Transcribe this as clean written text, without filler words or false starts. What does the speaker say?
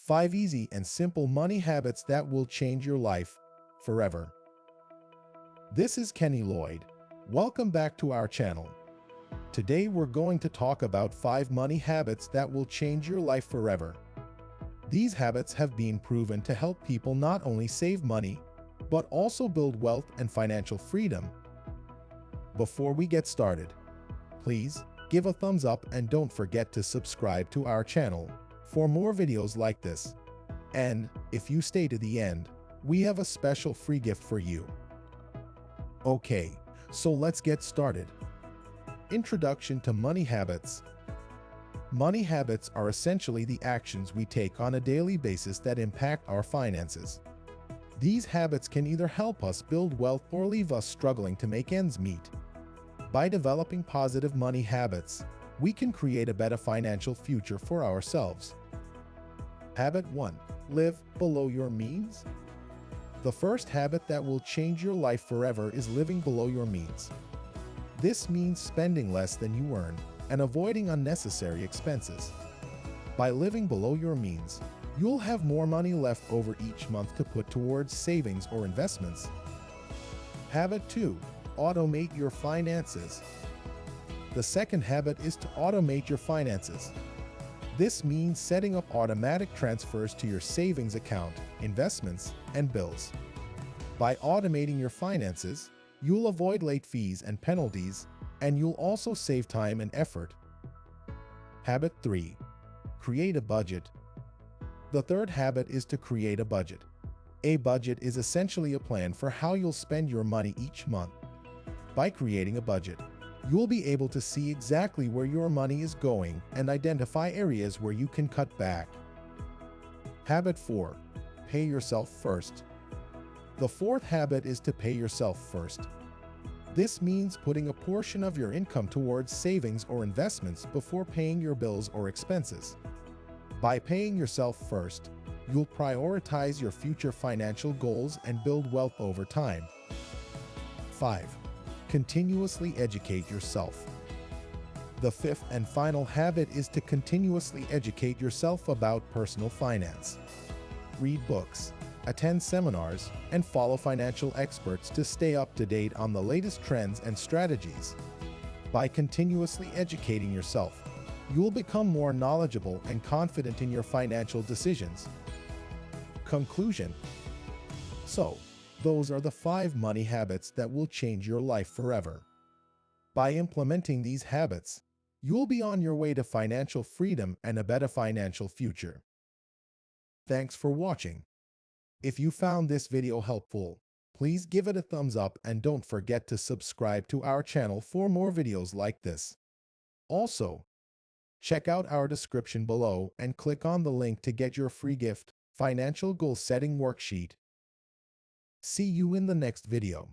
5 easy and simple money habits that will change your life forever. This is Kenny Lloyd. Welcome back to our channel. Today we're going to talk about 5 money habits that will change your life forever. These habits have been proven to help people not only save money, but also build wealth and financial freedom. Before we get started, please give a thumbs up and don't forget to subscribe to our channel for more videos like this. And if you stay to the end, we have a special free gift for you. Okay, so let's get started. Introduction to money habits. Money habits are essentially the actions we take on a daily basis that impact our finances. These habits can either help us build wealth or leave us struggling to make ends meet. By developing positive money habits, we can create a better financial future for ourselves. Habit 1. Live below your means. The first habit that will change your life forever is living below your means. This means spending less than you earn and avoiding unnecessary expenses. By living below your means, you'll have more money left over each month to put towards savings or investments. Habit 2. Automate your finances. The second habit is to automate your finances. This means setting up automatic transfers to your savings account, investments, and bills. By automating your finances, you'll avoid late fees and penalties, and you'll also save time and effort. Habit 3. Create a budget. The third habit is to create a budget. A budget is essentially a plan for how you'll spend your money each month. By creating a budget, you'll be able to see exactly where your money is going and identify areas where you can cut back. Habit 4. Pay yourself first. The fourth habit is to pay yourself first. This means putting a portion of your income towards savings or investments before paying your bills or expenses. By paying yourself first, you'll prioritize your future financial goals and build wealth over time. 5. Continuously educate yourself. The fifth and final habit is to continuously educate yourself about personal finance. Read books, attend seminars, and follow financial experts to stay up to date on the latest trends and strategies. By continuously educating yourself, you'll become more knowledgeable and confident in your financial decisions. Conclusion. So, those are the 5 money habits that will change your life forever. By implementing these habits, you'll be on your way to financial freedom and a better financial future. Thanks for watching. If you found this video helpful, please give it a thumbs up and don't forget to subscribe to our channel for more videos like this. Also, check out our description below and click on the link to get your free gift, Financial Goal Setting Worksheet. See you in the next video.